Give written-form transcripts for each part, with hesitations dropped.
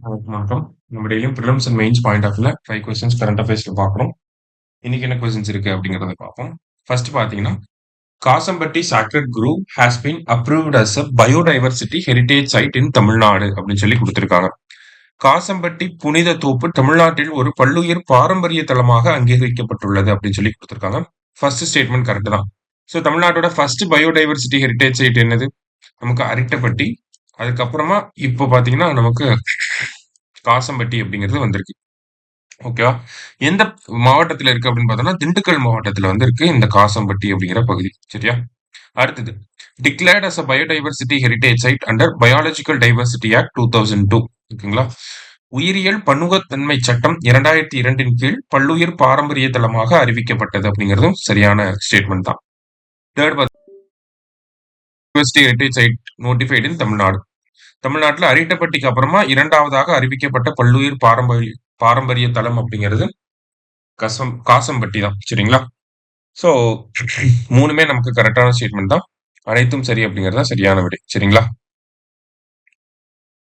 வணக்கம். நம்ம டெய்லியும் prelims and mains point of வியூல 5 கொஸ்டின்ஸ் கரண்ட் அஃபேர்ஸ்ல பார்க்குறோம். இன்னைக்கு என்ன கொஸ்டின்ஸ் இருக்கு அப்படிங்கிறத பார்ப்போம். ஃபர்ஸ்ட் பார்த்தீங்கன்னா, Kasampatti sacred grove has been approved as a biodiversity heritage site in Tamil Nadu அப்படின்னு சொல்லி கொடுத்திருக்காங்க. காசம்பட்டி புனித தோப்பு தமிழ்நாட்டில் ஒரு பல்லுயிர் பாரம்பரிய தலமாக அங்கீகரிக்கப்பட்டுள்ளது அப்படின்னு சொல்லி கொடுத்திருக்காங்க. ஃபர்ஸ்ட் ஸ்டேட்மெண்ட் கரெக்ட் தான். ஸோ தமிழ்நாட்டோட ஃபர்ஸ்ட் பயோடைவர்சிட்டி ஹெரிடேஜ் சைட் என்னது? நமக்கு அரிட்டப்பட்டி. அதுக்கப்புறமா இப்போ பாத்தீங்கன்னா நமக்கு காசம்பட்டி அப்படிங்கிறது வந்திருக்கு. ஓகேவா? எந்த மாவட்டத்துல இருக்கு அப்படின்னு பார்த்தோம்னா திண்டுக்கல் மாவட்டத்துல வந்து இருக்கு இந்த காசம்பட்டி அப்படிங்கிற பகுதி. சரியா? அடுத்தது declared as a biodiversity heritage site under biological diversity act 2002. ஓகேங்களா? உயிரியல் பன்முகத்தன்மை சட்டம் 2002 கீழ் பல்லுயிர் பாரம்பரிய தலமாக அறிவிக்கப்பட்டது அப்படிங்கிறதும் சரியான ஸ்டேட்மெண்ட் தான். Third diversity heritage site notified in Tamil Nadu. தமிழ்நாட்டுல அரிட்டப்பட்டிக்கு அப்புறமா இரண்டாவதாக அறிவிக்கப்பட்ட பல்லுயிர் பாரம்பரிய தலம் அப்படிங்கிறது காசம்பட்டி தான். சரிங்களா? சோ மூணுமே நமக்கு கரெக்டான ஸ்டேட்மெண்ட் தான். அனைத்தும் சரி அப்படிங்கறத சரியான விடை. சரிங்களா?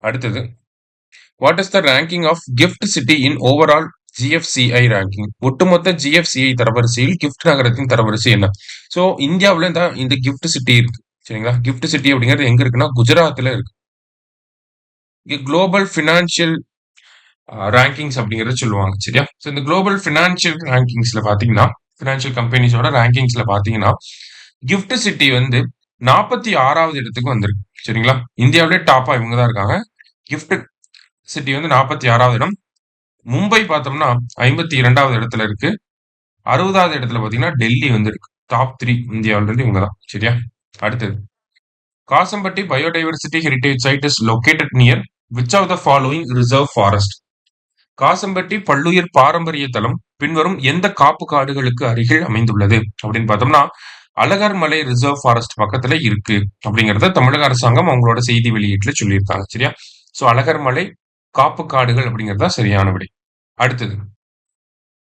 அடுத்தது what is the ranking of GIFT City in overall GFCI ranking? ஒட்டுமொத்த GFCI தரவரிசையில் கிஃப்ட் நகரத்தின் தரவரிசை என்ன? சோ இந்தியாவுல இந்த கிஃப்ட் சிட்டி இருக்கு. சரிங்களா? கிஃப்ட் சிட்டி அப்படிங்கிறது எங்க இருக்குன்னா குஜராத்ல இருக்கு. குளோபல் பினான்சியல் ரேங்கிங்ஸ் அப்படிங்கறத சொல்லுவாங்க. சரியா? ஸோ இந்த குளோபல் பினான்சியல் ரேங்கிங்ஸ்ல பாத்தீங்கன்னா பினான்சியல் கம்பெனிஸோட ரேங்கிங்ஸ்ல பாத்தீங்கன்னா கிஃப்ட் சிட்டி வந்து 46வது இடத்துக்கு வந்திருக்கு. சரிங்களா? இந்தியாவிலே டாப்பா இவங்க தான் இருக்காங்க. கிஃப்ட் சிட்டி வந்து 46வது இடம். மும்பை பார்த்தோம்னா 52வது இடத்துல இருக்கு. 60வது இடத்துல பாத்தீங்கன்னா டெல்லி வந்து இருக்கு. டாப் 3 இந்தியாவில இருந்து இவங்க தான். சரியா? அடுத்தது Kasampatti biodiversity heritage site is located near which of the following reserve forest? Kasampatti பல்லுயிர் பாரம்பரிய தலம் பின்வரும் எந்த காப்பு காடுகளுக்கு அருகில் அமைந்துள்ளது அப்படின்னு பார்த்தோம்னா அழகர் மலை ரிசர்வ் ஃபாரஸ்ட் பக்கத்துல இருக்கு அப்படிங்கறத தமிழக அரசாங்கம் அவங்களோட செய்தி வெளியீட்டுல சொல்லியிருக்காங்க. சரியா? சோ அழகர் மலை காப்பு காடுகள் அப்படிங்கறதா சரியான விடை. அடுத்தது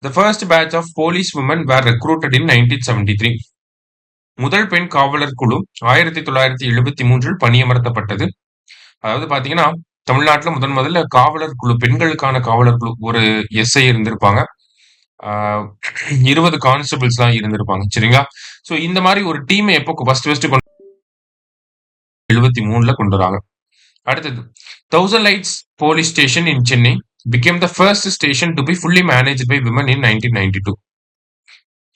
The first batch of police women were recruited in 1973. முதல் பெண் காவலர் குழு 1973 பணியமர்த்தப்பட்டது. அதாவது பாத்தீங்கன்னா தமிழ்நாட்டுல முதல்ல காவலர் குழு பெண்களுக்கான காவலர் குழு ஒரு SI இருந்திருப்பாங்க. 20 கான்ஸ்டபிள்ஸ் தான் இருந்திருப்பாங்க. சரிங்களா? சோ இந்த மாதிரி ஒரு டீம் எப்போ ஃபர்ஸ்ட் 73ல கொண்டு வராங்க. அடுத்தது 1000 lights police station in Chennai became the first station to be fully managed by women in 1992.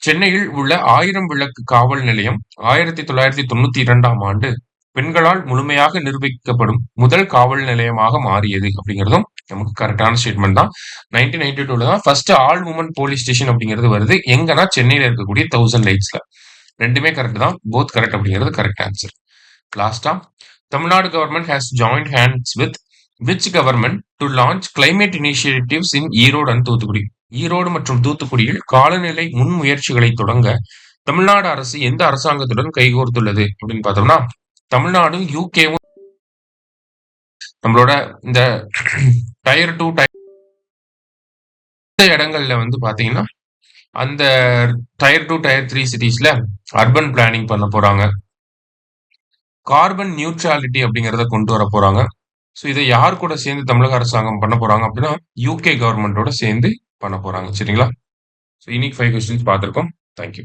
சென்னையில் உள்ள 1000 விளக்கு காவல் நிலையம் 1992ஆம் ஆண்டு பெண்களால் முழுமையாக நிர்வகிக்கப்படும் முதல் காவல் நிலையமாக மாறியது அப்படிங்கிறதும் நமக்கு கரெக்டான ஸ்டேட்மெண்ட் தான். 1992ல தான் first all women police station அப்படிங்கிறது வருது. எங்கன்னா சென்னையில இருக்கக்கூடிய 1000 லைட்ஸ்ல. ரெண்டுமே கரெக்ட் தான். போத் கரெக்ட் அப்படிங்கிறது கரெக்ட் ஆன்சர். லாஸ்டா Tamil Nadu government has joined hands with which government to launch climate initiatives in Erode and Thoothukudi? Erode மற்றும் தூத்துக்குடியில் காலநிலை முன்முயற்சிகளை தொடங்க தமிழ்நாடு அரசு எந்த அரசாங்கத்துடன் கைகோர்த்துள்ளது அப்படின்னு பார்த்தோம்னா தமிழ்நாடும் யூகேவும் நம்மளோட இந்த டயர் 2 இடங்கள்ல வந்து பாத்தீங்கன்னா அந்த டயர் 2 டயர் 3 சிட்டிஸ்ல அர்பன் பிளானிங் பண்ண போறாங்க. கார்பன் நியூட்ரலிட்டி அப்படிங்கறத கொண்டு வர போறாங்க. ஸோ இதை யார் கூட சேர்ந்து தமிழக அரசாங்கம் பண்ண போறாங்க அப்படின்னா UK கவர்மெண்டோட சேர்ந்து பண்ண போறாங்க. சரிங்களா? ஸோ இன்னைக்கு 5 கொஸ்டின்ஸ் பார்த்திருக்கோம். தேங்க்யூ.